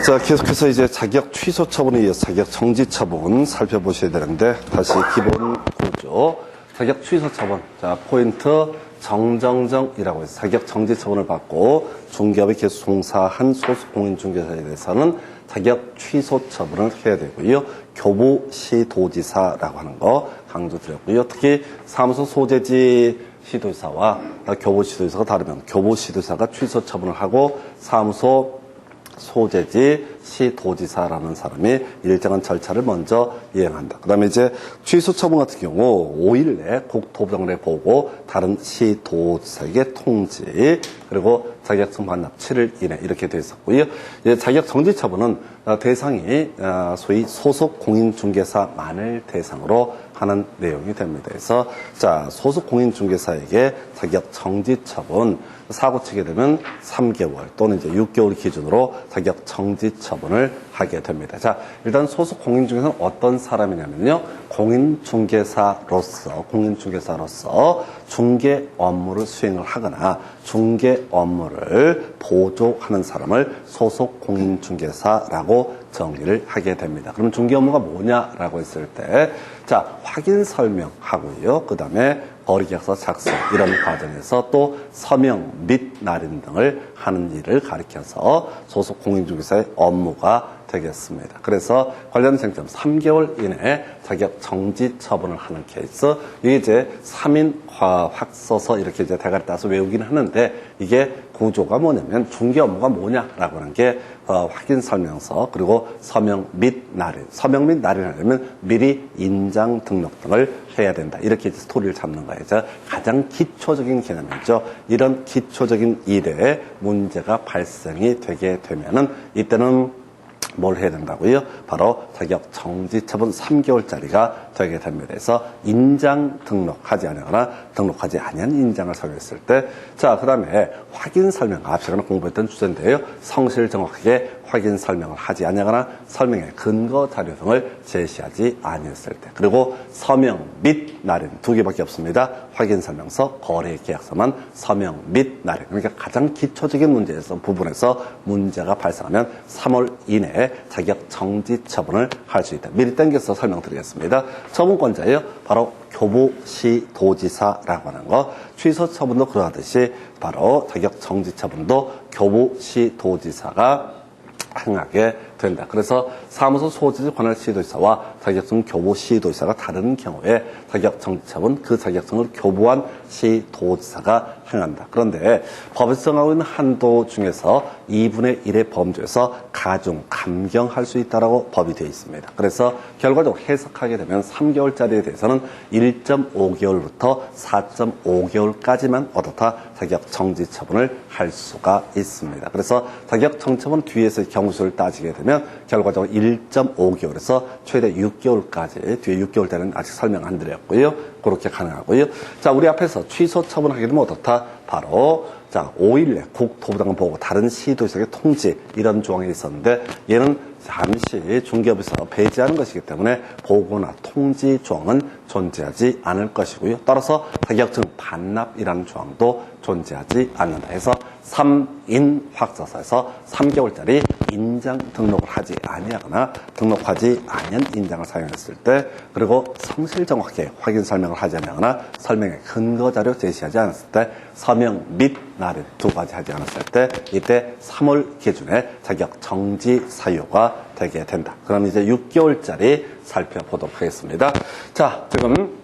자, 계속해서 이제 자격 취소 처분에 이어서 자격 정지 처분 살펴보셔야 되는데, 다시 기본 구조. 자격 취소 처분. 자, 포인트 정정정이라고 해서 자격 정지 처분을 받고 중개업에 계속 종사한 소속 공인중개사에 대해서는 자격 취소 처분을 해야 되고요. 교부시도지사라고 하는 거 강조드렸고요. 특히 사무소 소재지 시도지사와 교부시도지사가 다르면 교부시도지사가 취소 처분을 하고 사무소 소재지 시도지사라는 사람이 일정한 절차를 먼저 이행한다. 그 다음에 이제 취소 처분 같은 경우 5일 내 국토부장관에 보고 다른 시도지사에게 통지, 그리고 자격증 반납 7일 이내 이렇게 되어 있었고요. 이제 자격 정지 처분은 대상이 소위 소속 공인중개사만을 대상으로 하는 내용이 됩니다. 그래서 자, 소속 공인중개사에게 자격 정지 처분 사고 치게 되면 3개월 또는 이제 6개월 기준으로 자격 정지 처분을 하게 됩니다. 자, 일단 소속 공인중개사는 어떤 사람이냐면요. 공인중개사로서 중개 업무를 수행을 하거나 중개 업무를 보조하는 사람을 소속 공인중개사라고 정의를 하게 됩니다. 그럼 중개 업무가 뭐냐라고 했을 때, 자, 확인 설명하고요. 그 다음에 거래계약서 작성 이런 과정에서 또 서명 및 날인 등을 하는 일을 가리켜서 소속 공인중개사의 업무가 되겠습니다. 그래서 관련 쟁점 3개월 이내에 자격 정지 처분을 하는 케이스, 이게 이제 3인 확서서 이렇게 이제 대가리 따서 외우긴 하는데, 이게 구조가 뭐냐면 중개 업무가 뭐냐라고 하는 게 확인 설명서, 그리고 서명 및 날인. 서명 및 날인을 하려면 미리 인장 등록 등을 해야 된다. 이렇게 이제 스토리를 잡는 거예요. 가장 기초적인 개념이죠. 이런 기초적인 일에 문제가 발생이 되게 되면은 이때는 뭘 해야 된다고요? 바로 자격 정지 처분 3개월짜리가 되게 됩니다. 그래서 인장 등록하지 않거나 등록하지 아니한 인장을 사용했을 때, 자, 그 다음에 확인 설명, 앞시간에 공부했던 주제인데요. 성실 정확하게 확인 설명을 하지 않거나 설명의 근거 자료 등을 제시하지 아니했을 때, 그리고 서명 및 날인 두 개밖에 없습니다. 확인 설명서, 거래 계약서만 서명 및 날인. 그러니까 가장 기초적인 문제에서 부분에서 문제가 발생하면 3월 이내에 자격 정지 처분을 할 수 있다. 미리 당겨서 설명드리겠습니다. 처분권자예요. 바로 교부시도지사라고 하는 거. 취소 처분도 그러하듯이 바로 자격 정지 처분도 교부시도지사가 행하게 된다. 그래서 사무소 소재지 관할 시도지사와 자격증 교부 시도지사가 다른 경우에 자격 정지 처분, 그 자격증을 교부한 시도지사가 행한다. 그런데 법에서 정하고 있는 한도 중에서 2분의 1의 범주에서 가중, 감경할 수 있다라고 법이 되어 있습니다. 그래서 결과적으로 해석하게 되면 3개월짜리에 대해서는 1.5개월부터 4.5개월까지만 어떻다 자격 정지 처분을 할 수가 있습니다. 그래서 자격 정지 처분 뒤에서 경우수를 따지게 되면 결과적으로 1.5개월에서 최대 6개월까지, 뒤에 6개월짜리는 아직 설명 안 드렸고요. 그렇게 가능하고요. 자, 우리 앞에서 취소 처분하게 되면 어떻다? 바로 자, 5일 내 국토부장관 보고 다른 시도지사에게 통지, 이런 조항이 있었는데, 얘는 잠시 중개업에서 배제하는 것이기 때문에 보고나 통지 조항은 존재하지 않을 것이고요. 따라서 자격증 반납이라는 조항도 존재하지 않는다 해서 3인 확서서에서 3개월짜리 인장 등록을 하지 아니하거나 등록하지 아니한 인장을 사용했을 때, 그리고 성실 정확하게 확인 설명을 하지 아니하거나 설명의 근거 자료 제시하지 않았을 때, 서명 및 날인 두 가지 하지 않았을 때, 이때 3월 기준에 자격 정지 사유가 되게 된다. 그럼 이제 6개월짜리 살펴보도록 하겠습니다. 자, 지금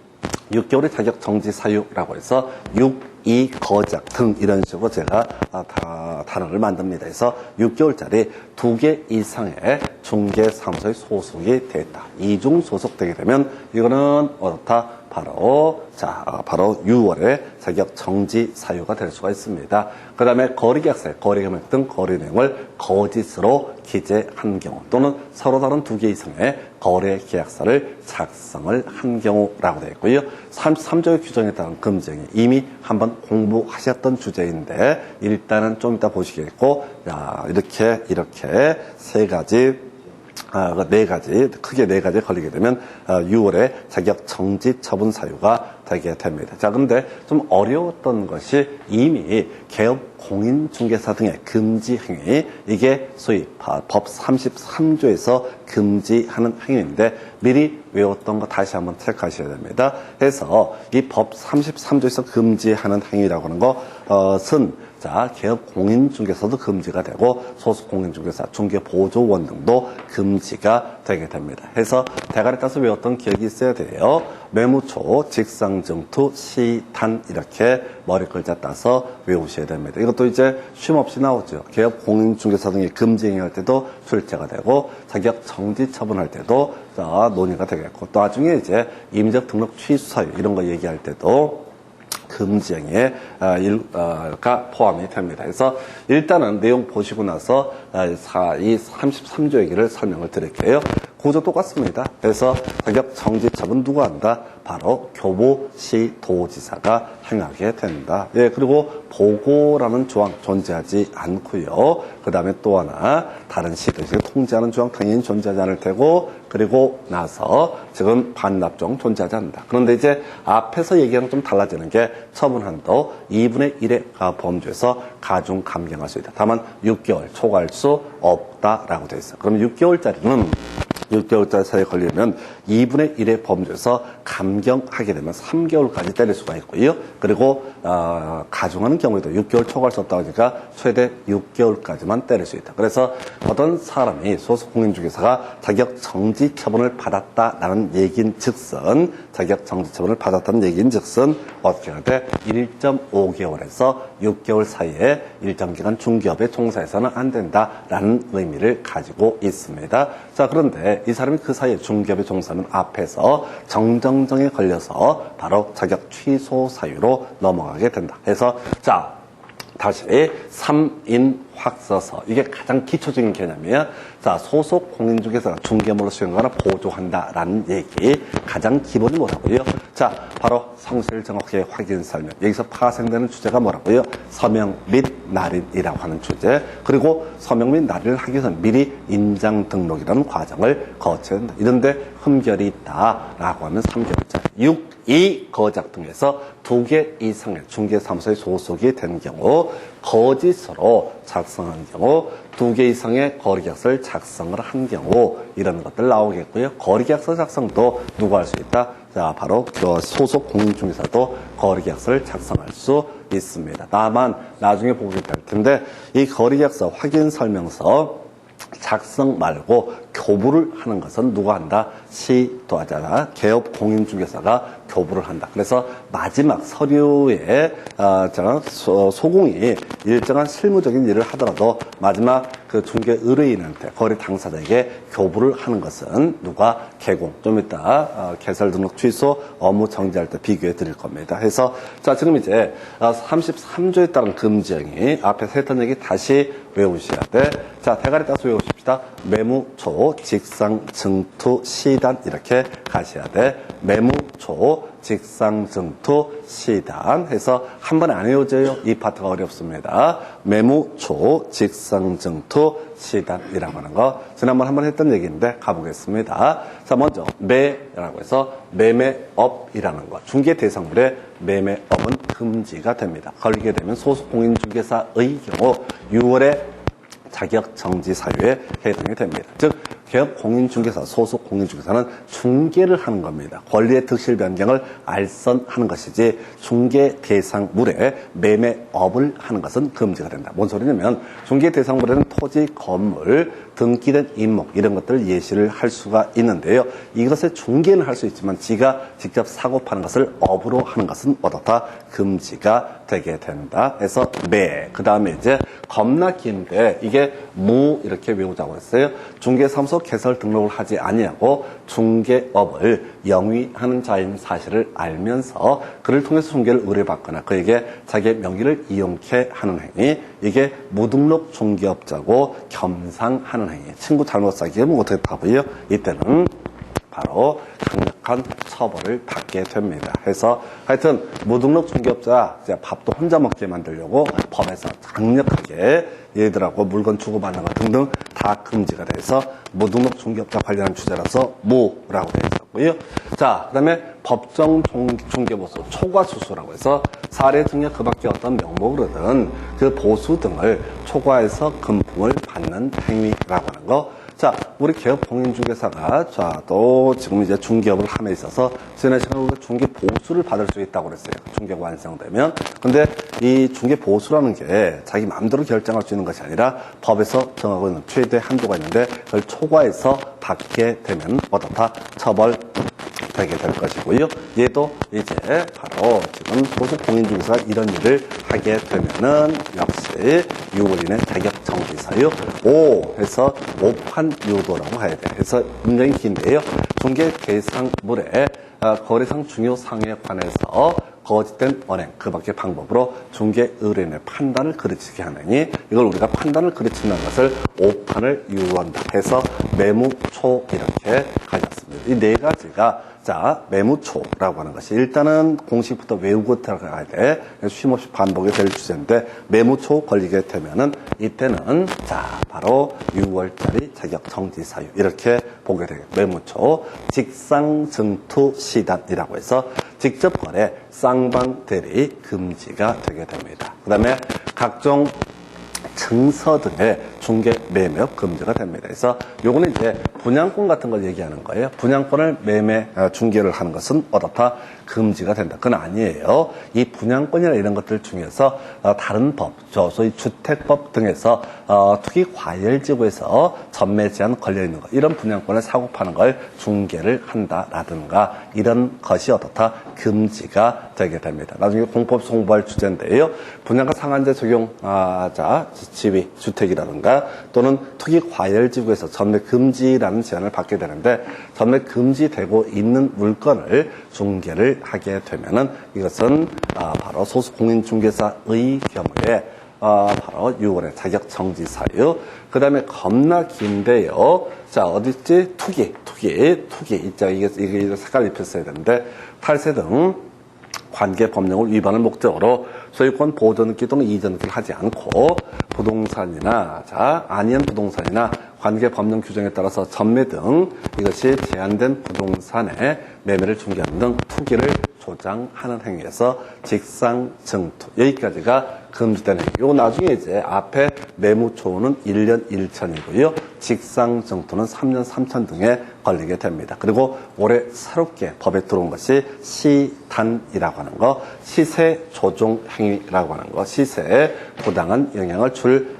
6개월의 자격 정지 사유라고 해서 6, 2, 거작 등 이런 식으로 제가 단어를 만듭니다. 그래서 6개월짜리 2개 이상의 중개사무소에 소속이 됐다. 이중 소속되게 되면 이거는 어떻다? 바로 6월에 자격 정지 사유가 될 수가 있습니다. 그 다음에 거래계약서에 거래금액 등 거래 내용을 거짓으로 기재한 경우, 또는 서로 다른 2개 이상의 거래계약서를 작성을 한 경우라고 되어 있고요. 33조의 규정에 따른 금지행위, 이미 한번 공부하셨던 주제인데 일단은 좀 이따 보시겠고, 이렇게 세 가지 네 가지, 크게 네 가지 걸리게 되면 6월에 자격 정지 처분 사유가 되게 됩니다. 자, 근데 좀 어려웠던 것이 이미 개업 공인중개사 등의 금지 행위, 이게 소위 법 33조에서 금지하는 행위인데 미리 외웠던 거 다시 한번 체크하셔야 됩니다. 그래서 이 법 33조에서 금지하는 행위라고 하는 것은 자, 개업 공인중개사도 금지가 되고 소속 공인중개사, 중개보조원 등도 금지가 되게 됩니다. 해서 대가리 따서 외웠던 기억이 있어야 돼요. 매무초, 직상증투, 시단 이렇게 머리 글자 따서 외우셔야 됩니다. 이것도 이제 쉼없이 나오죠. 개업 공인중개사 등이 금지 행위할 때도 출제가 되고 자격 정지 처분할 때도 논의가 되겠고 또 나중에 이제 임의적 등록 취소 사유 이런 거 얘기할 때도 금지행위에 포함이 됩니다. 그래서 일단은 내용 보시고 나서 이 33조 얘기를 설명을 드릴게요. 구조 똑같습니다. 그래서 자격 정지 처분 누가 한다? 바로 교보시 도지사가 행하게 된다. 예, 그리고 보고라는 조항 존재하지 않고요. 그 다음에 또 하나 다른 시도지를 통제하는 조항 당연히 존재하지 않을 테고 그리고 나서 지금 반납종 존재하지 않는다. 그런데 이제 앞에서 얘기하는 좀 달라지는 게 처분한도 2분의 1의 범주에서 가중 감경할 수 있다. 다만 6개월 초과할 수 없다라고 되어 있어요. 그럼 6개월짜리는 6개월짜리 사이에 걸리면 2분의 1의 범주에서 감경하게 되면 3개월까지 때릴 수가 있고요. 그리고 가중하는 경우에도 6개월 초과할 수 없다고 하니까 최대 6개월까지만 때릴 수 있다. 그래서 어떤 사람이 소속 공인중개사가 자격 정지 처분을 받았다라는 얘기인 즉슨 자격 정지 처분을 받았다는 얘기인 즉슨 어떻게 해야 돼? 1.5개월에서 6개월 사이에 일정 기간 중개업에 종사해서는 안 된다라는 의미를 가지고 있습니다. 자, 그런데 이 사람이 그 사이에 중개업에 종사하는 앞에서 정정정에 걸려서 바로 자격 취소 사유로 넘어가게 된다. 그래서 자, 다시 3인 확서서 이게 가장 기초적인 개념이에요. 자, 소속 공인중개사가 중개업으로 수행하거나 보조한다라는 얘기 가장 기본이 뭐라고요? 자, 바로 성실 정확하게 확인 설명. 여기서 파생되는 주제가 뭐라고요? 서명 및 날인이라고 하는 주제. 그리고 서명 및 날인을 하기 위해서 미리 인장 등록이라는 과정을 거쳐야 된다. 이런데 흠결이 있다라고 하면 3개월짜리 6이 거작 등에서 2개 이상의 중개사무소에 소속이 된 경우 거짓으로 작성한 경우 2개 이상의 거래계약서를 작성을 한 경우 이런 것들 나오겠고요. 거래계약서 작성도 누가 할 수 있다? 자, 바로 소속 공인중개사도 거래계약서를 작성할 수 있습니다. 다만 나중에 보게 될 텐데 이 거래계약서 확인 설명서 작성 말고 교부를 하는 것은 누가 한다? 시도하자 개업 공인중개사가 교부를 한다. 그래서 마지막 서류에 소공이 일정한 실무적인 일을 하더라도 마지막 그 중개 의뢰인한테 거래 당사자에게 교부를 하는 것은 누가? 개공. 좀 이따 개설 등록 취소 업무 정지할 때 비교해 드릴 겁니다. 해서 자, 지금 이제 33조에 따른 금지행위 앞에서 했던 얘기 다시 외우셔야 돼. 자, 대가리 따서 외우십시다. 매무초, 직상, 증투, 시단 이렇게 가셔야 돼. 매무초, 직상, 증투, 시단 해서 한 번에 안 외워져요. 이 파트가 어렵습니다. 매무초, 직상, 증투, 시단이라고 하는 거 지난번 한번 했던 얘기인데 가보겠습니다. 자, 먼저 매라고 해서 매매업이라는 거. 중개 대상물의 매매업은 금지가 됩니다. 걸리게 되면 소속 공인중개사의 경우 6월에 자격 정지 사유에 해당이 됩니다. 즉 개업 공인중개사, 소속 공인중개사는 중개를 하는 겁니다. 권리의 득실 변경을 알선하는 것이지 중개 대상물에 매매업을 하는 것은 금지가 된다. 뭔 소리냐면 중개 대상물에는 토지, 건물, 등기된 임목 이런 것들을 예시를 할 수가 있는데요. 이것의 중개는 할 수 있지만 지가 직접 사고 파는 것을 업으로 하는 것은 어떻다? 금지가 되게 된다. 그래서 매. 그 다음에 이제 겁나 긴데 이게 무 이렇게 외우자고 했어요. 중개사무소 개설 등록을 하지 아니하고 중개업을 영위하는 자인 사실을 알면서 그를 통해서 중개를 의뢰받거나 그에게 자기의 명의를 이용케 하는 행위, 이게 무등록 중개업자고 겸상하는 행위. 친구 잘못 사귀면 어떻게 하고요? 이때는 바로 강력한 처벌을 받게 됩니다. 해서 하여튼 무등록 중개업자 이제 밥도 혼자 먹게 만들려고 법에서 강력하게 얘들하고 물건 주고받는 것 등등 다 금지가 돼서 무등록 중개업자 관련한 주제라서 무라고 되어 있었고요. 자, 그 다음에 법정 중개보수 초과수수라고 해서 사례 증여 그 밖에 어떤 명목으로든 그 보수 등을 초과해서 금품을 받는 행위라고 하는 거. 자, 우리 개업 공인중개사가 자, 또 지금 이제 중개업을 함에 있어서 지난 시간에 우리가 중개 보수를 받을 수 있다고 그랬어요. 중개가 완성되면. 근데 이 중개 보수라는 게 자기 마음대로 결정할 수 있는 것이 아니라 법에서 정하고 있는 최대 한도가 있는데 그걸 초과해서 받게 되면 어떻다? 처벌되게 될 것이고요. 얘도 이제 바로 지금 소속 공인중개사가 이런 일을 하게 되면은 역시 6월 이내 자격 정지 사유 5 해서 오판 유도라고 해야 돼. 그래서 굉장히 긴데요. 중개 대상물의 거래상 중요 사항에 관해서 거짓된 언행, 그 밖의 방법으로 중개 의뢰인의 판단을 그르치게 하느니 이걸 우리가 판단을 그르치는 것을 오판을 유도한다 해서 매무초 이렇게 가졌습니다. 이 네 가지가 자, 매무초라고 하는 것이 일단은 공식부터 외우고 들어가야 돼. 쉼없이 반복이 될 주제인데 매무초 걸리게 되면은 이때는 자, 바로 6월짜리 자격 정지 사유 이렇게 보게 되겠 매무초 직상증투 시단이라고 해서 직접 거래 쌍방 대리 금지가 되게 됩니다. 그 다음에 각종 증서 등의 중개 매매업 금지가 됩니다. 그래서 요거는 이제 분양권 같은 걸 얘기하는 거예요. 분양권을 매매 중개를 하는 것은 어떻다? 금지가 된다. 그건 아니에요. 이 분양권이나 이런 것들 중에서 다른 법, 소위 주택법 등에서 투기 과열지구에서 전매 제한 걸려 있는 것, 이런 분양권을 사고 파는 걸 중개를 한다라든가 이런 것이 어떻다? 금지가 되게 됩니다. 나중에 공법 송부할 주제인데요. 분양가 상한제 적용자 지위 주택이라든가 또는 투기 과열지구에서 전매 금지라는 제한을 받게 되는데 전매 금지되고 있는 물건을 중개를 하게 되면은 이것은 바로 소속 공인중개사의 경우에 바로 6월의 자격 정지 사유. 그 다음에 겁나 긴데요. 자, 어딨지? 투기. 있죠. 이게 색깔 입혔어야 되는데 탈세 등 관계 법령을 위반할 목적으로 소유권 보존기 또는 이전기를 하지 않고 부동산이나 아니한 부동산이나 관계 법령 규정에 따라서 전매 등 이것이 제한된 부동산의 매매를 중개하는 등 투기를 조장하는 행위에서 직상증투 여기까지가 금지된 행위. 요거 나중에 이제 앞에 매무초는 1년 1천이고요. 직상증투는 3년 3천 등에 걸리게 됩니다. 그리고 올해 새롭게 법에 들어온 것이 시단이라고 하는 거, 시세 조종 행위라고 하는 거, 시세에 부당한 영향을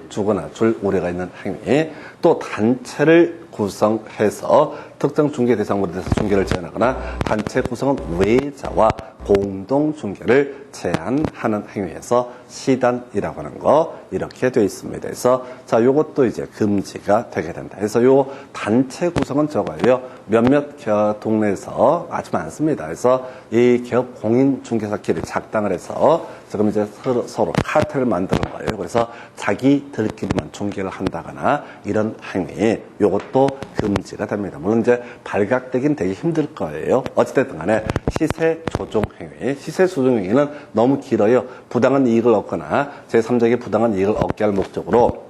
주거나 줄 우려가 있는 행위, 또 단체를 구성해서 특정 중개 대상물에 대해서 중개를 제한하거나 단체 구성은 외자와 공동 중개를 제한하는 행위에서 시단이라고 하는 거 이렇게 되어 있습니다. 그래서 자, 요것도 이제 금지가 되게 된다. 그래서 요 단체 구성은 적어요. 몇몇 동네에서 아주 많습니다. 그래서 이 기업 공인 중개사끼리 작당을 해서 지금 이제 서로 카텔을 만드는 거예요. 그래서 자기들끼리만 중개를 한다거나 이런 행위, 요것도 금지가 됩니다. 물론 이제 발각되긴 되게 힘들 거예요. 어찌됐든 간에 시세 조종 행위, 시세 조종 행위는 너무 길어요. 부당한 이익을 얻거나 제3자에게 부당한 이익을 얻게 할 목적으로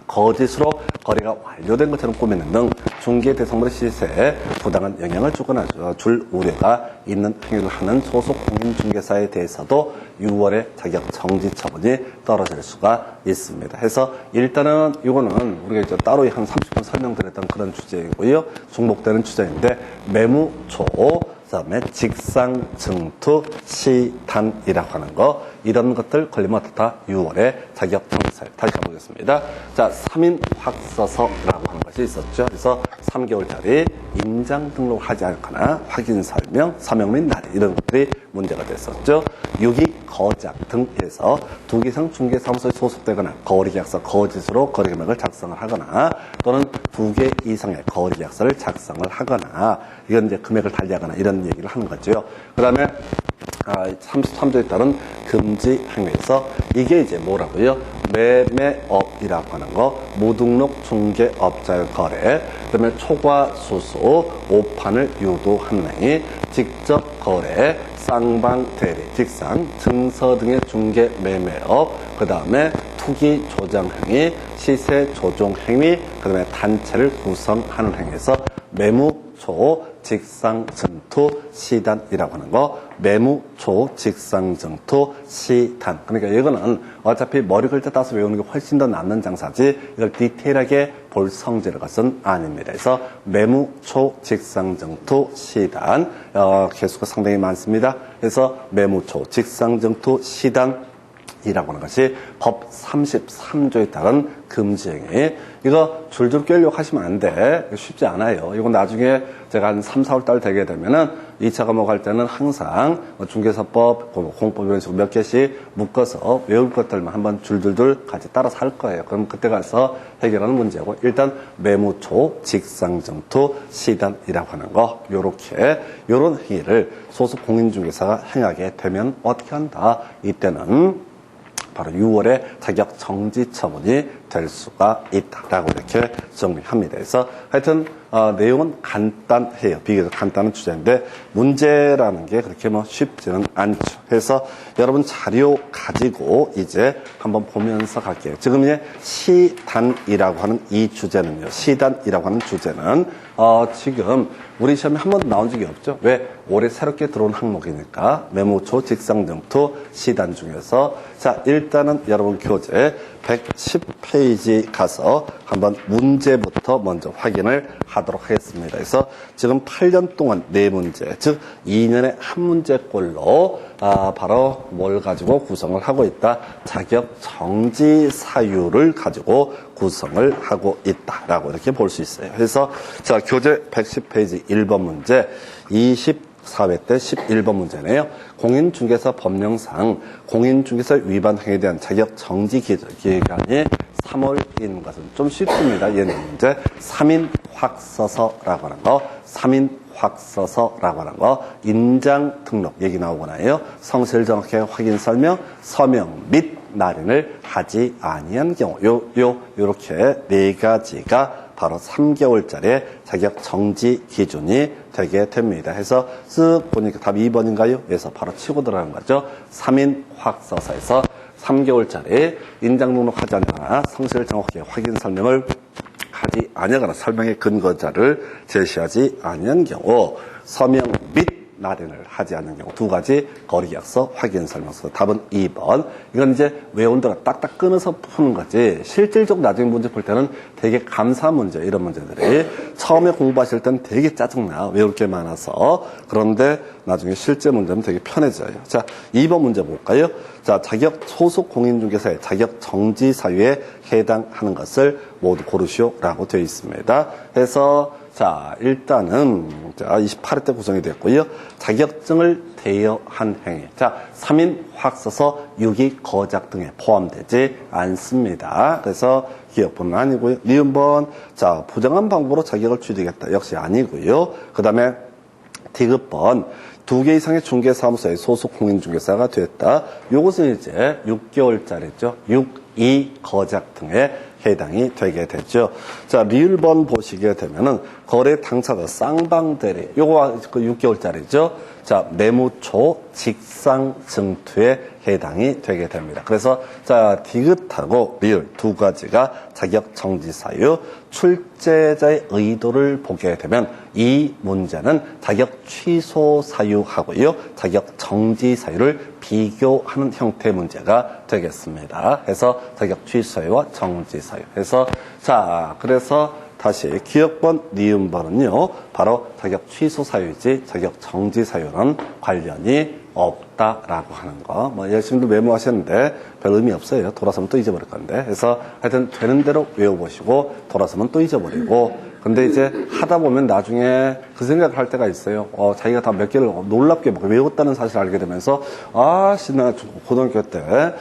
거짓으로 거래가 완료된 것처럼 꾸미는 등 중개 대상물의 시세에 부당한 영향을 주거나 줄 우려가 있는 행위를 하는 소속 공인중개사에 대해서도 6월에 자격 정지 처분이 떨어질 수가 있습니다. 해서 일단은 이거는 우리가 이제 따로 한 30분 설명드렸던 그런 주제이고요. 중복되는 주제인데 매무초, 그다음에 직상증투 시단이라고 하는 거, 이런 것들 걸리면 어떻다? 6월에 자격 정지사유. 다시 가보겠습니다. 자, 3인 확서서라고 하는 것이 있었죠. 그래서 3개월짜리 임장 등록을 하지 않거나 확인 설명, 서명 및 날이 이런 것들이 문제가 됐었죠. 6위 거작 등에서 2개 이상 중개사무소에 소속되거나 거래계약서 거짓으로 거래계약을 작성을 하거나 또는 2개 이상의 거래계약서를 작성을 하거나 이건 이제 금액을 달리하거나 이런 얘기를 하는 거죠. 그 다음에 33조에 따른 금지 행위에서 이게 이제 뭐라고요? 매매업이라고 하는 거, 무등록 중개업자의 거래, 그다음에 초과수수, 오판을 유도하는 행위, 직접 거래, 쌍방 대리, 직상, 증서 등의 중개 매매업, 그 다음에 투기 조정 행위, 시세 조종 행위, 그 다음에 단체를 구성하는 행위에서 매무초 직상증투 시단이라고 하는 거, 매무초 직상증투 시단. 그러니까 이거는 어차피 머리 긁때 따서 외우는 게 훨씬 더 낫는 장사지 이걸 디테일하게 볼 성질의 것은 아닙니다. 그래서 매무초 직상증투 시단 개수가 상당히 많습니다. 그래서 매무초 직상증투 시단 이라고 하는 것이 법 33조에 따른 금지행위. 이거 줄줄 꿰려고 하시면 안 돼. 쉽지 않아요. 이거 나중에 제가 한 3, 4월 달 되게 되면은 2차 과목 할 때는 항상 중개사법, 공법 이런 식으로 몇 개씩 묶어서 외울 것들만 한번 줄줄줄 같이 따라서 할 거예요. 그럼 그때 가서 해결하는 문제고, 일단 매무초 직상증투 시단이라고 하는 거, 요런 행위를 소속 공인중개사가 행하게 되면 어떻게 한다? 이때는 바로 6월에 자격 정지 처분이 될 수가 있다라고 이렇게 정리합니다. 그래서 하여튼 내용은 간단해요. 비교적 간단한 주제인데 문제라는 게 그렇게 쉽지는 않죠. 그래서 여러분 자료 가지고 이제 한번 보면서 갈게요. 지금 이제 시단이라고 하는 이 주제는요. 시단이라고 하는 주제는 지금 우리 시험에 한 번도 나온 적이 없죠. 왜? 올해 새롭게 들어온 항목이니까. 매무초 직상증투 시단 중에서 자, 일단은 여러분 교재 110페이지 가서 한번 문제부터 먼저 확인을 하도록 하겠습니다. 그래서 지금 8년 동안 4문제, 즉 2년에 한 문제꼴로 바로 뭘 가지고 구성을 하고 있다. 자격 정지 사유를 가지고 구성을 하고 있다라고 이렇게 볼 수 있어요. 그래서 자, 교재 110페이지 1번 문제 24회 때 11번 문제네요. 공인중개사 법령상 공인중개사 위반 행위에 대한 자격 정지 기간이 3월인 것은 좀 쉽습니다. 얘는 문제 3인 확서서라고 하는 거, 3인 확서서라고 하는 거, 인장 등록 얘기 나오거나요. 성실 정확하게 확인 설명, 서명 및 날인을 하지 아니한 경우, 요렇게 4가지가 바로 3개월짜리 자격 정지 기준이 되게 됩니다. 해서 쓱 보니까 답이 2번인가요? 그래서 바로 치고 들어가는 거죠. 3인 확서서에서 3개월짜리 인장 등록하지 않거나 성실 정확하게 확인 설명을 하지 아니하거나 설명의 근거자를 제시하지 아니한 경우, 서명 및 날인을 하지 않는 경우, 2가지 거래계약서, 확인 설명서. 답은 2번. 이건 이제 외운 대로 딱딱 끊어서 푸는 거지. 실질적으로 나중에 문제 풀 때는 되게 감사 문제, 이런 문제들이 처음에 공부하실 때는 되게 짜증나. 외울 게 많아서. 그런데 나중에 실제 문제는 되게 편해져요. 자, 2번 문제 볼까요? 자, 자격 소속 공인중개사의 자격 정지 사유에 해당하는 것을 모두 고르시오라고 되어 있습니다. 그래서 자, 일단은, 자, 28회 때 구성이 됐고요. 자격증을 대여한 행위. 자, 3인 확서서, 유기 거작 등에 포함되지 않습니다. 그래서 기억번은 아니고요. 니은번, 자, 부정한 방법으로 자격을 취득했다. 역시 아니고요. 그 다음에 디귿번, 2개 이상의 중개사무소에 소속 공인중개사가 됐다. 요것은 이제 6개월짜리죠. 6이 거작 등에 해당이 되게 되죠. 자, 리을번 보시게 되면은 거래 당사자 쌍방대리, 요거 그 6개월짜리죠. 자, 매무초 직상증투에 해당이 되게 됩니다. 그래서 자, 디귿하고 리을 2가지가 자격 정지 사유, 출제자의 의도를 보게 되면 이 문제는 자격 취소 사유하고요, 자격 정지 사유를 비교하는 형태의 문제가 되겠습니다. 그래서 자격 취소 사유와 정지 사유. 그래서 자, 그래서 다시 기억번, 니은번은요, 바로 자격 취소 사유이지 자격 정지 사유는 관련이 없다라고 하는 거. 열심히 메모하셨는데 별 의미 없어요. 돌아서면 또 잊어버릴 건데. 그래서 하여튼 되는 대로 외워보시고 돌아서면 또 잊어버리고. 근데 이제 하다 보면 나중에 그 생각을 할 때가 있어요. 자기가 다 몇 개를 놀랍게 외웠다는 사실을 알게 되면서, 내가 고등학교 때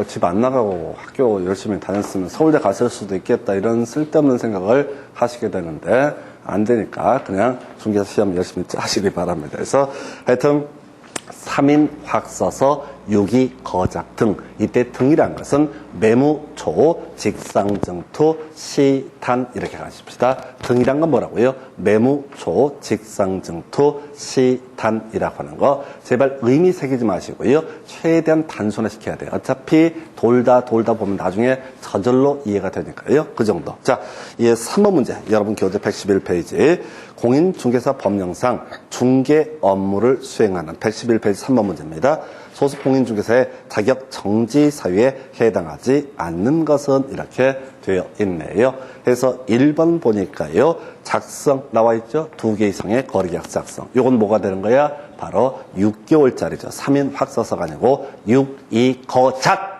집 안 나가고 학교 열심히 다녔으면 서울대 갔을 수도 있겠다, 이런 쓸데없는 생각을 하시게 되는데 안 되니까 그냥 중개사 시험 열심히 짜시기 바랍니다. 그래서 하여튼 3인 확서서 유기, 거작 등. 이때 등이란 것은 매무, 초, 직상증투, 시, 단 이렇게 가십시다. 등이란 건 뭐라고요? 매무, 초, 직상증투, 시, 단이라고 하는 거. 제발 의미 새기지 마시고요. 최대한 단순화시켜야 돼요. 어차피 돌다 보면 나중에 저절로 이해가 되니까요. 그 정도. 자, 이 3번 문제. 여러분 교재 111페이지. 공인중개사 법령상 중개 업무를 수행하는 111페이지 3번 문제입니다. 소속 공인중개사의 자격 정지 사유에 해당하지 않는 것은 이렇게 되어 있네요. 그래서 1번 보니까요. 작성 나와 있죠? 2개 이상의 거래계약서 작성. 이건 뭐가 되는 거야? 바로 6개월짜리죠. 3인 확서서가 아니고 6.2거작.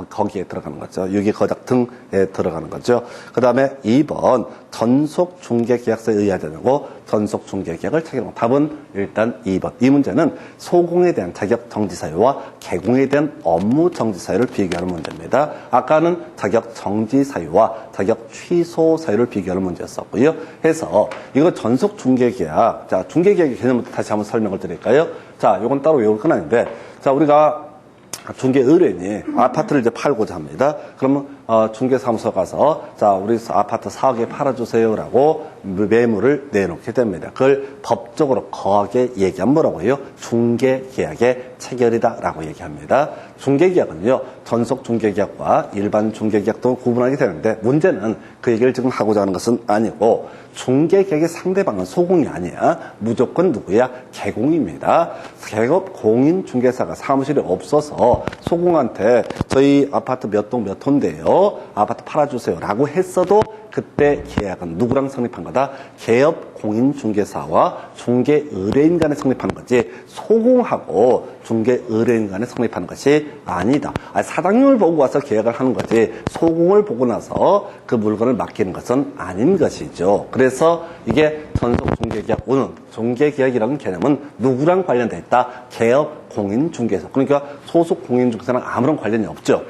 거기에 들어가는 거죠. 유기거작 등에 들어가는 거죠. 그 다음에 2번 전속 중개계약서에 의해야 되고 전속 중개계약을 체결하는 답은 일단 2번. 이 문제는 소공에 대한 자격 정지 사유와 개공에 대한 업무 정지 사유를 비교하는 문제입니다. 아까는 자격 정지 사유와 자격 취소 사유를 비교하는 문제였었고요. 해서 이거 전속 중개계약, 자 중개계약의 개념부터 다시 한번 설명을 드릴까요? 자, 이건 따로 외울 건 아닌데, 자 우리가 중개 의뢰인이 아파트를 이제 팔고자 합니다. 그러면 중개사무소 가서 자 우리 아파트 4억에 팔아주세요라고 매물을 내놓게 됩니다. 그걸 법적으로 거하게 얘기하면 뭐라고요? 중개계약의 체결이다라고 얘기합니다. 중개계약은요 전속 중개계약과 일반 중개계약도 구분하게 되는데 문제는 그 얘기를 지금 하고자 하는 것은 아니고 중개계약의 상대방은 소공이 아니야. 무조건 누구야? 개공입니다. 개업 공인중개사가 사무실이 없어서 소공한테 저희 아파트 몇 동 몇 호인데요. 아파트 팔아주세요 라고 했어도 그때 계약은 누구랑 성립한 거다? 개업 공인중개사와 중개의뢰인 간에 성립하는 거지 소공하고 중개의뢰인 간에 성립하는 것이 아니다. 사장님을 보고 와서 계약을 하는 거지 소공을 보고 나서 그 물건을 맡기는 것은 아닌 것이죠. 그래서 이게 전속 중개계약 오는 중개계약이라는 개념은 누구랑 관련돼 있다? 개업 공인중개사. 그러니까 소속 공인중개사랑 아무런 관련이 없죠.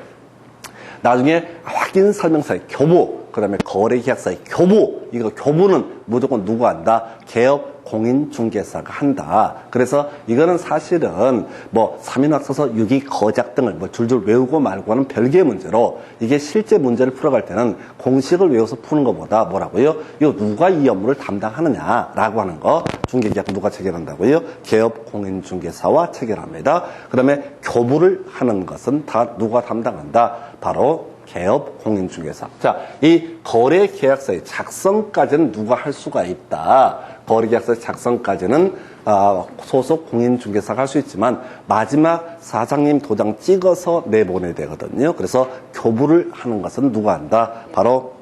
나중에 확인 설명서의 교부, 그 다음에 거래계약서의 교부, 이거 교부는 무조건 누가 한다? 개업 공인중개사가 한다. 그래서 이거는 사실은 뭐 3인확서서 유기거작 등을 뭐 줄줄 외우고 말고는 별개의 문제로 이게 실제 문제를 풀어갈 때는 공식을 외워서 푸는 것보다 뭐라고요? 이거 누가 이 업무를 담당하느냐라고 하는 거 중개계약 누가 체결한다고요? 개업 공인중개사와 체결합니다. 그 다음에 교부를 하는 것은 다 누가 담당한다? 바로 개업 공인중개사. 자, 이 거래계약서의 작성까지는 누가 할 수가 있다. 거래계약서의 작성까지는 소속 공인중개사가 할 수 있지만 마지막 사장님 도장 찍어서 내보내야 되거든요. 그래서 교부를 하는 것은 누가 한다? 바로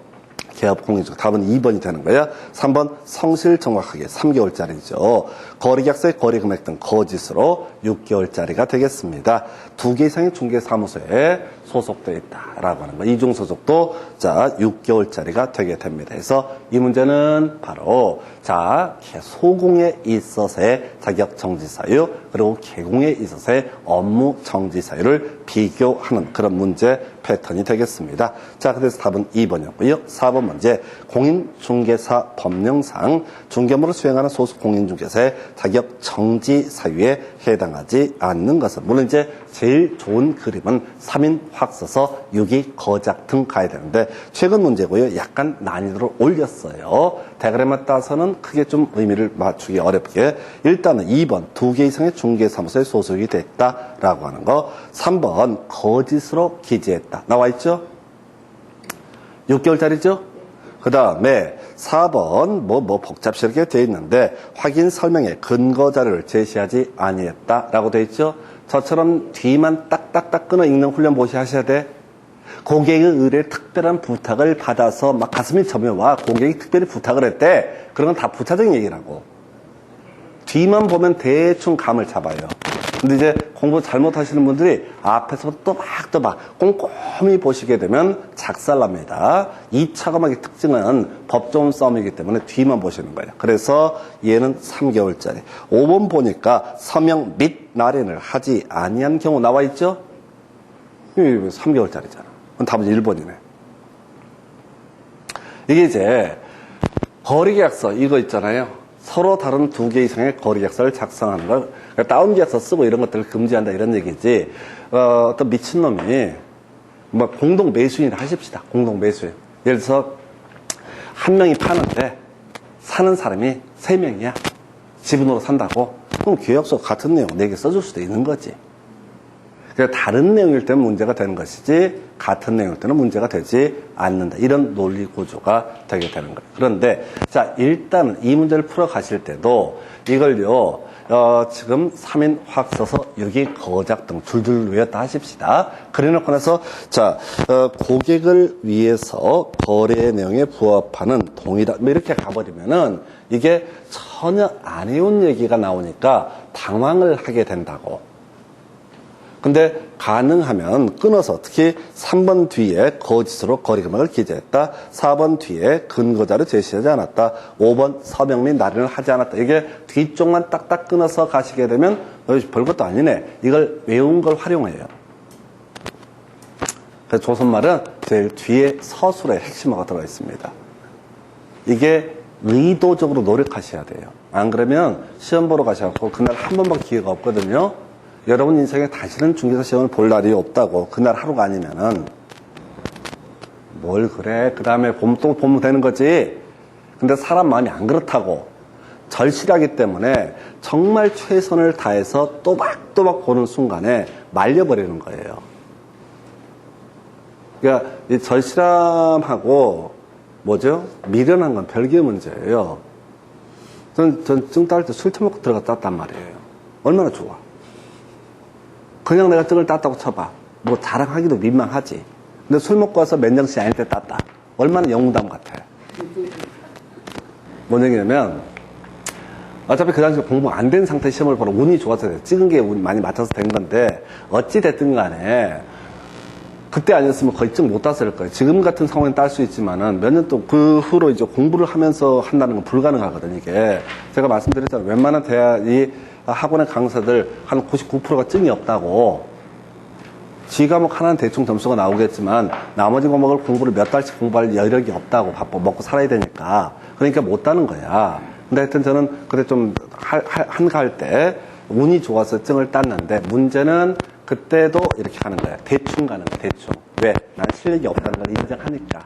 개업 공인중개사. 답은 2번이 되는 거야. 3번 성실 정확하게 3개월짜리죠. 거래계약서의 거래금액 등 거짓으로 6개월짜리가 되겠습니다. 2개 이상의 중개사무소에 소속되어 있다라고 하는 거. 이중 소속도 자 6개월짜리가 되게 됩니다. 그래서 이 문제는 바로 자 소공에 있어서의 자격 정지 사유 그리고 개공에 있어서의 업무 정지 사유를 비교하는 그런 문제 패턴이 되겠습니다. 자, 그래서 답은 2번이었고요. 4번 문제 공인중개사 법령상 중개업무를 수행하는 소속 공인중개사의 자격 정지 사유에 해당하지 않는 것은 물론 이제 제일 좋은 그림은 3인 확서서 유기거작 등 가야 되는데 최근 문제고요. 약간 난이도를 올렸어요. 대그램에 따라서는 크게 좀 의미를 맞추기 어렵게 일단은 2번 2개 이상의 중개사무소에 소속이 됐다라고 하는 거 3번 거짓으로 기재했다. 나와 있죠? 6개월짜리죠? 그 다음에 4번 뭐 복잡스럽게 되어 있는데 확인 설명에 근거 자료를 제시하지 아니했다라고 되어 있죠. 저처럼 뒤만 딱딱딱 끊어 읽는 훈련 보시 하셔야 돼. 고객의 의뢰 특별한 부탁을 받아서 막 가슴이 저며와 고객이 특별히 부탁을 했대. 그런 건 다 부차적인 얘기라고. 뒤만 보면 대충 감을 잡아요. 근데 이제 공부 잘못하시는 분들이 앞에서 또 막 꼼꼼히 보시게 되면 작살납니다. 이 차감하기 특징은 법조문 싸움이기 때문에 뒤만 보시는 거예요. 그래서 얘는 3개월짜리. 5번 보니까 서명 및 날인을 하지 아니한 경우 나와 있죠? 이게 3개월짜리잖아. 그럼 답은 1번이네. 이게 이제 거래계약서 이거 있잖아요. 서로 다른 두 개 이상의 거래계약서를 작성하는 걸 그러니까 다운계약서 쓰고 이런 것들을 금지한다 이런 얘기지. 어떤 미친놈이 뭐 공동 매수인 하십시다. 공동 매수인. 예를 들어서 한 명이 파는데 사는 사람이 3명이야. 지분으로 산다고. 그럼 계약서 같은 내용 4개 써줄 수도 있는 거지. 그러니까 다른 내용일 때는 문제가 되는 것이지 같은 내용일 때는 문제가 되지 않는다. 이런 논리 구조가 되게 되는 거예요. 그런데 자 일단 이 문제를 풀어 가실 때도 이걸요 지금 3인 확 써서 6인 거작 등 줄줄 외웠다 하십시다. 그래놓고 나서 자 고객을 위해서 거래 내용에 부합하는 동일한 뭐 이렇게 가버리면은 이게 전혀 안 해온 얘기가 나오니까 당황을 하게 된다고. 근데 가능하면 끊어서 특히 3번 뒤에 거짓으로 거래금액을 기재했다. 4번 뒤에 근거자를 제시하지 않았다. 5번 서명 및 날인을 하지 않았다. 이게 뒤쪽만 딱딱 끊어서 가시게 되면 별것도 아니네. 이걸 외운 걸 활용해요. 그래서 조선말은 제일 뒤에 서술의 핵심어가 들어가 있습니다. 이게 의도적으로 노력하셔야 돼요. 안 그러면 시험 보러 가셔서 그날 한 번밖에 기회가 없거든요. 여러분 인생에 다시는 중개사 시험을 볼 날이 없다고. 그날 하루가 아니면은 뭘 그래. 그 다음에 또 보면 되는 거지. 근데 사람 마음이 안 그렇다고. 절실하기 때문에 정말 최선을 다해서 또박또박 보는 순간에 말려버리는 거예요. 그러니까 이 절실함하고 뭐죠? 미련한 건 별개의 문제예요. 전 증 따를 때 술 처먹고 들어갔다 땄단 말이에요. 얼마나 좋아. 그냥 내가 증을 땄다고 쳐봐. 뭐 자랑하기도 민망하지. 근데 술 먹고 와서 맨정신이 아닐 때 땄다. 얼마나 영웅담 같아. 뭔 얘기냐면 어차피 그 당시에 공부 안 된 상태 시험을 보러 운이 좋아서 찍은 게 운이 많이 맞춰서 된 건데 어찌 됐든 간에 그때 아니었으면 거의 증 못 땄을 거예요. 지금 같은 상황엔 딸 수 있지만은 몇 년 또 그 후로 이제 공부를 하면서 한다는 건 불가능하거든요, 이게. 제가 말씀드렸잖아요. 웬만한 대학이 학원의 강사들 한 99%가 증이 없다고. 지 과목 하나는 대충 점수가 나오겠지만 나머지 과목을 공부를 몇 달씩 공부할 여력이 없다고. 바빠 먹고 살아야 되니까. 그러니까 못 따는 거야. 근데 하여튼 저는 그때 좀 한가할 때 운이 좋아서 증을 땄는데 문제는 그때도 이렇게 하는 거야. 대충 가는 거야, 대충. 왜? 난 실력이 없다는 걸 인정하니까.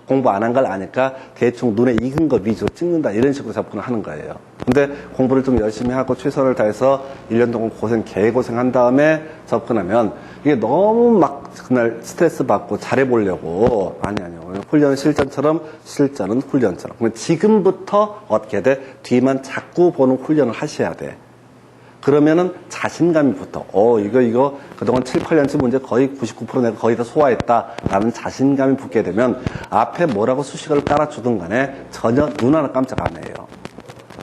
공부 안 한 걸 아니까 대충 눈에 익은 거 위주로 찍는다. 이런 식으로 접근을 하는 거예요. 근데 공부를 좀 열심히 하고 최선을 다해서 1년 동안 개고생 한 다음에 접근하면 이게 너무 막 그날 스트레스 받고 잘해보려고. 아니요. 훈련은 실전처럼 실전은 훈련처럼. 그러면 지금부터 어떻게 돼? 뒤만 자꾸 보는 훈련을 하셔야 돼. 그러면은 자신감이 붙어. 이거 그동안 7, 8년치 문제 거의 99% 내가 거의 다 소화했다. 라는 자신감이 붙게 되면 앞에 뭐라고 수식을 깔아주든 간에 전혀 눈 하나 깜짝 안 해요.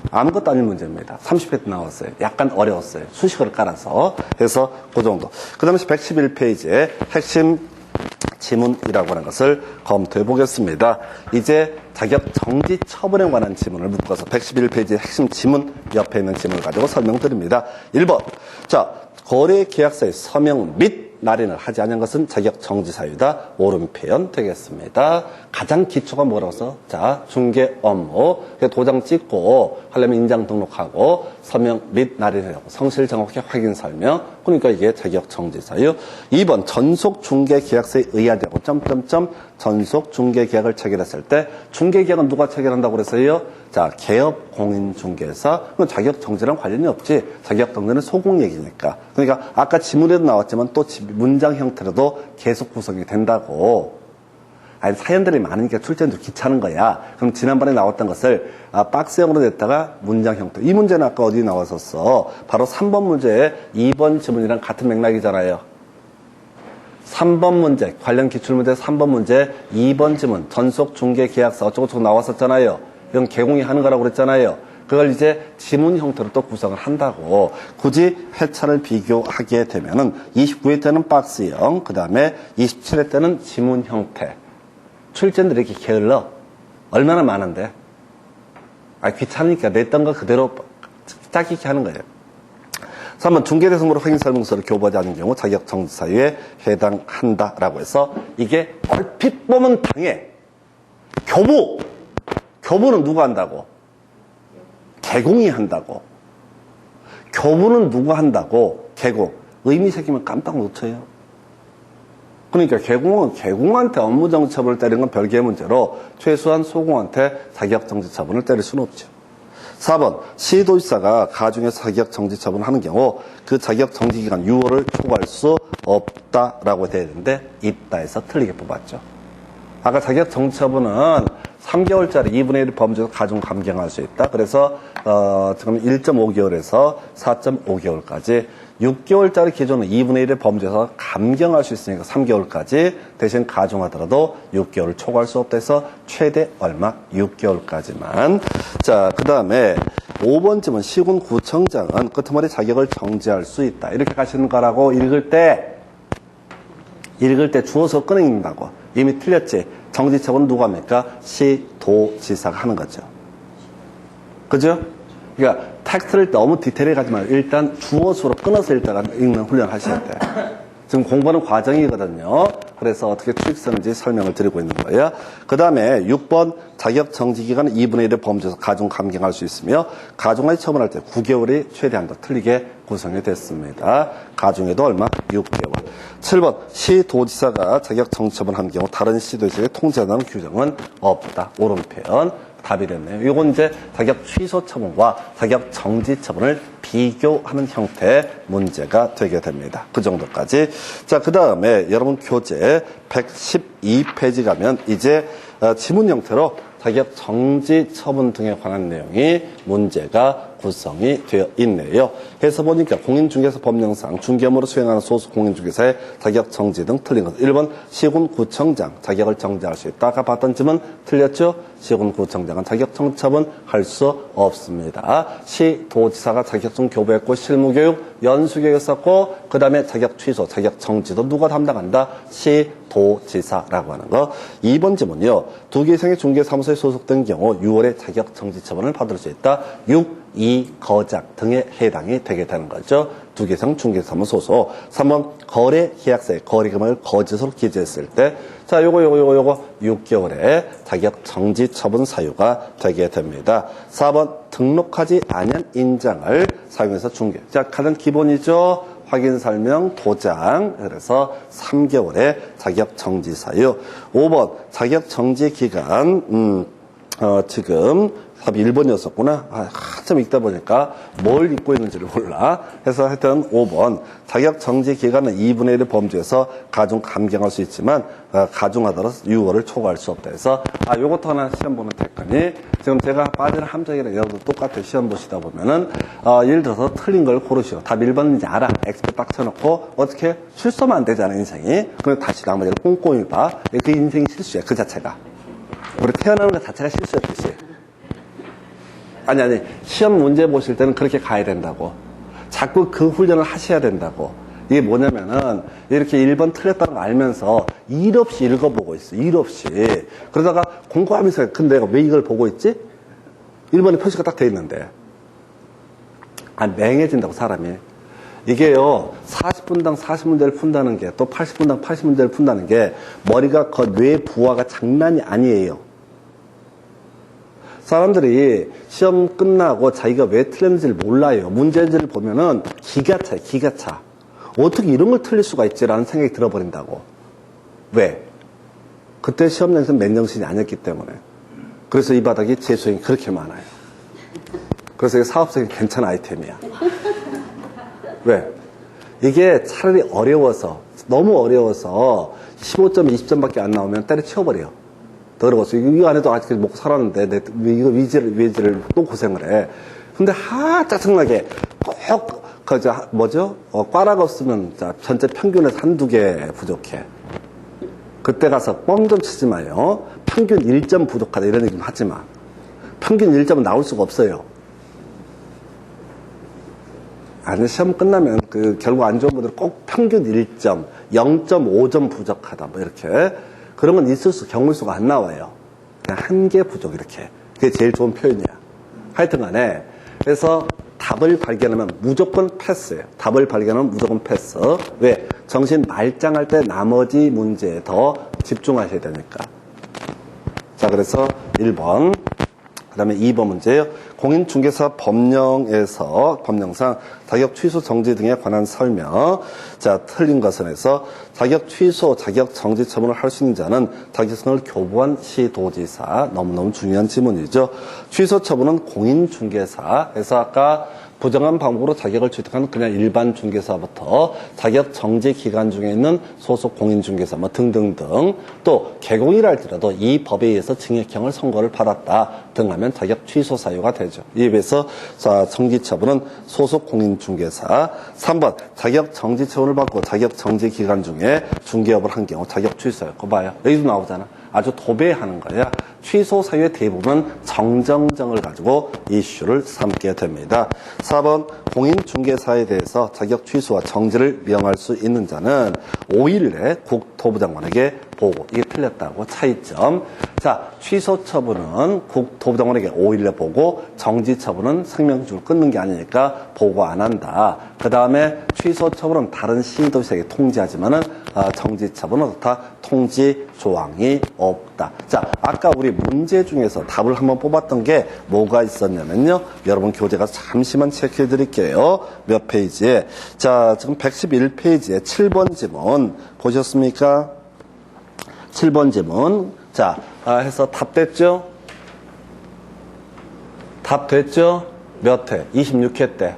아무것도 아닌 문제입니다. 30회 때 나왔어요. 약간 어려웠어요. 수식을 깔아서. 그래서 그 정도. 그 다음에 111페이지에 핵심 지문이라고 하는 것을 검토해 보겠습니다. 이제 자격 정지 처분에 관한 지문을 묶어서 111페이지의 핵심 지문 옆에 있는 지문을 가지고 설명드립니다. 1번. 자, 거래 계약서의 서명 및 날인을 하지 않은 것은 자격 정지 사유다. 옳은 표현 되겠습니다. 가장 기초가 뭐라고 써? 자, 중개 업무. 도장 찍고 하려면 인장 등록하고 서명 및 날인을 하고 성실 정확히 확인 설명. 그러니까 이게 자격 정지 사유. 2번 전속 중개 계약서에 의하되고 전속 중개 계약을 체결했을 때 중개 계약은 누가 체결한다고 그랬어요? 자, 개업 공인중개사. 그건 자격 정지랑 관련이 없지. 자격 정지는 소공 얘기니까. 그러니까 아까 지문에도 나왔지만 또 문장 형태로도 계속 구성이 된다고. 아니, 사연들이 많으니까 출제도 귀찮은 거야. 그럼 지난번에 나왔던 것을 박스형으로 냈다가 문장 형태. 이 문제는 아까 어디 나왔었어? 바로 3번 문제에 2번 지문이랑 같은 맥락이잖아요. 3번 문제, 관련 기출문제 3번 문제, 2번 지문, 전속 중개 계약서 어쩌고저쩌고 나왔었잖아요. 이건 개공이 하는 거라고 그랬잖아요. 그걸 이제 지문 형태로 또 구성을 한다고. 굳이 회차를 비교하게 되면은 29회 때는 박스형, 그 다음에 27회 때는 지문 형태. 출제들이 이렇게 게을러. 얼마나 많은데. 귀찮으니까 냈던 거 그대로 짝짓기 하는 거예요. 3번 중개대상으로 확인설명서를 교부하지 않은 경우 자격 정지 사유에 해당한다라고 해서 이게 얼핏 보면 당해. 교부는 누가 한다고? 개공이 한다고. 교부는 누가 한다고. 개공. 의미 새기면 깜빡 놓쳐요. 그러니까 개공은 개공한테 업무정지 처분을 때리는 건 별개의 문제로 최소한 소공한테 자격정지 처분을 때릴 수는 없죠. 4번 시도지사가 가중에서 자격정지 처분을 하는 경우 그 자격정지 기간 6월을 초과할 수 없다라고 돼야 되는데 있다에서 틀리게 뽑았죠. 아까 자격정지 처분은 3개월짜리 2분의 1 범죄에서 가중 감경할 수 있다. 그래서 지금 1.5개월에서 4.5개월까지 6개월짜리 기준은 2분의 1의 범죄에서 감경할 수 있으니까 3개월까지 대신 가중하더라도 6개월을 초과할 수 없다 해서 최대 얼마? 6개월까지만. 자, 그 다음에 5번 질문 시군구청장은 끄트머리 자격을 정지할 수 있다. 이렇게 가시는 거라고 읽을 때 주어서 끊어 읽는다고. 이미 틀렸지. 정지처분은 누가 합니까? 시도지사가 하는 거죠. 그죠? 그러니까 텍스트를 너무 디테일하게 가지 말고 일단 주어수로 끊어서 일단 읽는 훈련을 하셔야 돼. 지금 공부하는 과정이거든요. 그래서 어떻게 추익 쓰는지 설명을 드리고 있는 거예요. 그 다음에 6번 자격정지기간은 2분의 1의 범죄에서 가중 감경할 수 있으며 가중하지 처분할 때 9개월이 최대한도 틀리게 구성이 됐습니다. 가중에도 얼마? 6개월. 7번 시도지사가 자격정지 처분한 경우 다른 시도지사의 통제한다는 규정은 없다. 옳은 표현. 답이 됐네요. 이건 이제 자격 취소 처분과 자격 정지 처분을 비교하는 형태의 문제가 되게 됩니다. 그 정도까지. 자, 그 다음에 여러분 교재 112페이지 가면 이제 지문 형태로 자격 정지 처분 등에 관한 내용이 문제가 구성이 되어 있네요. 해서 보니까 공인중개사 법령상 중개업무를 수행하는 소수 공인중개사의 자격 정지 등 틀린 것. 1번 시군구청장 자격을 정지할 수 있다. 아까 봤던 질문 틀렸죠? 시군구청장은 자격 정지 처분 할 수 없습니다. 시도지사가 자격증 교부했고 실무교육, 연수교육했었고 그 다음에 자격 취소, 자격 정지도 누가 담당한다? 시도지사라고 하는 거. 2번 질문이요. 2개 이상의 중개사무소에 소속된 경우 6월에 자격 정지 처분을 받을 수 있다. 6, 2, 거작 등에 해당이 되게 되는 거죠. 2개 이상 중개사무소 소속. 3번 거래 계약서에 거래금을 거짓으로 기재했을 때 자, 요거 6개월에 자격 정지 처분 사유가 되게 됩니다. 4번 등록하지 않은 인장을 사용해서 중개. 자, 가장 기본이죠. 확인 설명 도장. 그래서 3개월의 자격 정지 사유. 5번 자격 정지 기간 지금 답이 1번이었었구나. 한참 읽다 보니까 뭘 읽고 있는지를 몰라. 해서 하여튼 5번. 자격 정지 기간은 2분의 1의 범죄에서 가중 감경할 수 있지만 가중하더라도 6월을 초과할 수 없다 해서 요것도 하나 시험 보면 됐거니. 지금 제가 빠지는 함정이랑 여러분도 똑같아요. 시험 보시다 보면은 예를 들어서 틀린 걸 고르시오. 답 1번인지 알아. X표 딱 쳐놓고 어떻게 실수하면 안 되잖아 인생이. 그럼 다시 나머지를 꼼꼼히 봐. 그 인생이 실수야. 그 자체가. 우리 태어나는 것 자체가 실수였듯이. 아니 시험 문제 보실 때는 그렇게 가야 된다고. 자꾸 그 훈련을 하셔야 된다고. 이게 뭐냐면은 이렇게 1번 틀렸다는 거 알면서 일 없이 읽어보고 있어. 일 없이. 그러다가 공부하면서 근데 내가 왜 이걸 보고 있지? 1번에 표시가 딱 돼 있는데 맹해진다고 사람이. 이게요 40분당 40문제를 푼다는 게 또 80분당 80문제를 푼다는 게 머리가 뇌 부하가 장난이 아니에요. 사람들이 시험 끝나고 자기가 왜 틀렸는지를 몰라요. 문제지를 보면은 기가 차요. 기가 차. 어떻게 이런 걸 틀릴 수가 있지라는 생각이 들어버린다고. 왜? 그때 시험장에서 맨정신이 아니었기 때문에. 그래서 이 바닥에 재수형이 그렇게 많아요. 그래서 이게 사업성이 괜찮은 아이템이야. 왜? 이게 차라리 어려워서 너무 어려워서 15점, 20점밖에 안 나오면 때려치워버려. 더 어려웠어. 이거 안 해도 아직까지 먹고 살았는데, 이거 위지를 또 고생을 해. 근데, 짜증나게, 꽈락 없으면, 전체 평균에서 한두 개 부족해. 그때 가서 뻥 좀 치지 마요. 평균 1점 부족하다, 이런 얘기 좀 하지 마. 평균 1점은 나올 수가 없어요. 아니, 시험 끝나면, 결국 안 좋은 분들은 꼭 평균 1점, 0.5점 부족하다, 뭐, 이렇게. 그런 건 있을 수, 경우수가 안 나와요. 그냥 한 개 부족, 이렇게. 그게 제일 좋은 표현이야. 하여튼 간에. 그래서 답을 발견하면 무조건 패스예요. 답을 발견하면 무조건 패스. 왜? 정신 말짱할 때 나머지 문제에 더 집중하셔야 되니까. 자, 그래서 1번. 그 다음에 2번 문제예요. 공인중개사 법령상 자격 취소 정지 등에 관한 설명. 자, 틀린 것은 해서 자격 취소, 자격 정지 처분을 할 수 있는 자는 자격증을 교부한 시도지사. 너무너무 중요한 지문이죠. 취소 처분은 공인중개사에서 아까 부정한 방법으로 자격을 취득한 그냥 일반 중개사부터 자격 정지 기간 중에 있는 소속 공인중개사 뭐 등등등 또 개공이라 할지라도 이 법에 의해서 징역형을 선고를 받았다 등 하면 자격 취소 사유가 되죠. 이에 비해서 정지 처분은 소속 공인중개사. 3번 자격 정지 처분을 받고 자격 정지 기간 중에 중개업을 한 경우 자격 취소요. 그거 봐요. 여기도 나오잖아. 아주 도배하는 거야. 취소 사유의 대부분은 정정정을 가지고 이슈를 삼게 됩니다. 4번 공인중개사에 대해서 자격 취소와 정지를 명할 수 있는 자는 5일 내 국토부 장관에게 보고. 이게 틀렸다고 차이점. 자, 취소 처분은 국토부 장관에게 5일 내 보고 정지 처분은 생명줄을 끊는 게 아니니까 보고 안 한다. 그 다음에 취소 처분은 다른 시도지사에게 통지하지만은 정지 처분은 어떻다? 통지 조항이 없다. 자, 아까 우리 문제 중에서 답을 한번 뽑았던 게 뭐가 있었냐면요. 여러분 교재 가서 잠시만 체크해 드릴게요. 몇 페이지에. 자, 지금 111페이지에 7번 지문 보셨습니까? 7번 지문. 자, 해서 답 됐죠? 답 됐죠? 몇 회? 26회 때.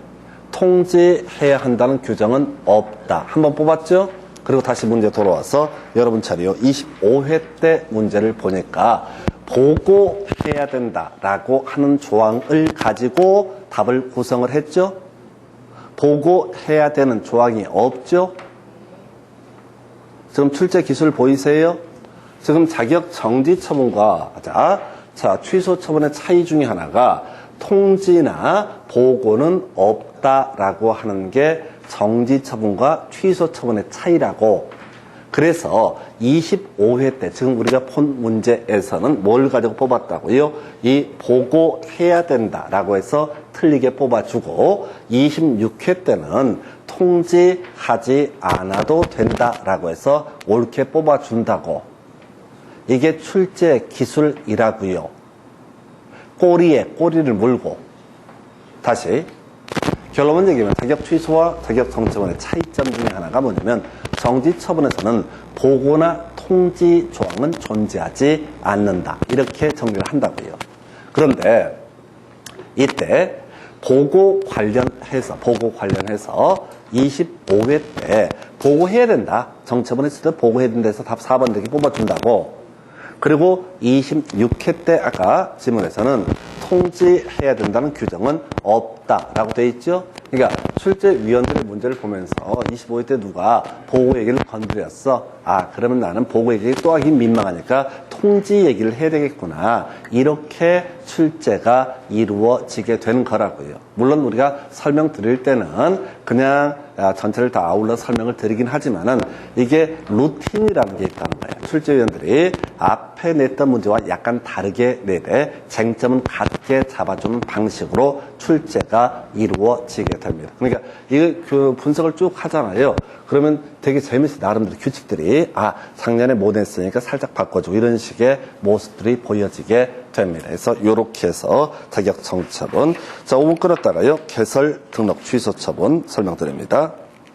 통지해야 한다는 규정은 없다. 한번 뽑았죠? 그리고 다시 문제 돌아와서 여러분 차례요. 25회 때 문제를 보니까 보고해야 된다라고 하는 조항을 가지고 답을 구성을 했죠? 보고해야 되는 조항이 없죠? 지금 출제 기술 보이세요? 지금 자격 정지 처분과 자, 취소 처분의 차이 중에 하나가 통지나 보고는 없다라고 하는 게 정지 처분과 취소 처분의 차이라고. 그래서 25회 때 지금 우리가 본 문제에서는 뭘 가지고 뽑았다고요? 이 보고해야 된다라고 해서 틀리게 뽑아주고 26회 때는 통지하지 않아도 된다라고 해서 옳게 뽑아준다고. 이게 출제 기술이라고요. 꼬리에 꼬리를 물고. 다시 결론은 얘기하면 자격 취소와 자격 정지 처분의 차이점 중에 하나가 뭐냐면 정지 처분에서는 보고나 통지 조항은 존재하지 않는다. 이렇게 정리를 한다고요. 그런데 이때 보고 관련해서 25회 때 보고해야 된다. 정처분 했을 때 보고해야 된다 해서 답 4번 되게 뽑아준다고. 그리고 26회 때 아까 지문에서는 통지해야 된다는 규정은 없다라고 돼 있죠. 그러니까 출제위원들의 문제를 보면서 25회 때 누가 보고 얘기를 건드렸어. 그러면 나는 보고 얘기 또 하기 민망하니까 통지 얘기를 해야 되겠구나. 이렇게 출제가 이루어지게 된 거라고요. 물론 우리가 설명드릴 때는 그냥 전체를 다 아울러 설명을 드리긴 하지만은 이게 루틴이라는 게 있다는 거예요. 출제위원들이 앞에 냈던 문제와 약간 다르게 내되 쟁점은 같게 잡아주는 방식으로 출제가 이루어지게 됩니다. 그러니까 이 분석을 쭉 하잖아요. 그러면 되게 재밌어요. 나름대로 규칙들이 작년에 못 냈으니까 살짝 바꿔주고 이런 식의 모습들이 보여지게 됩니다. 그래서 이렇게 해서 자격 정지 처분. 자, 5분 끌었다가요. 개설 등록 취소 처분 설명드립니다.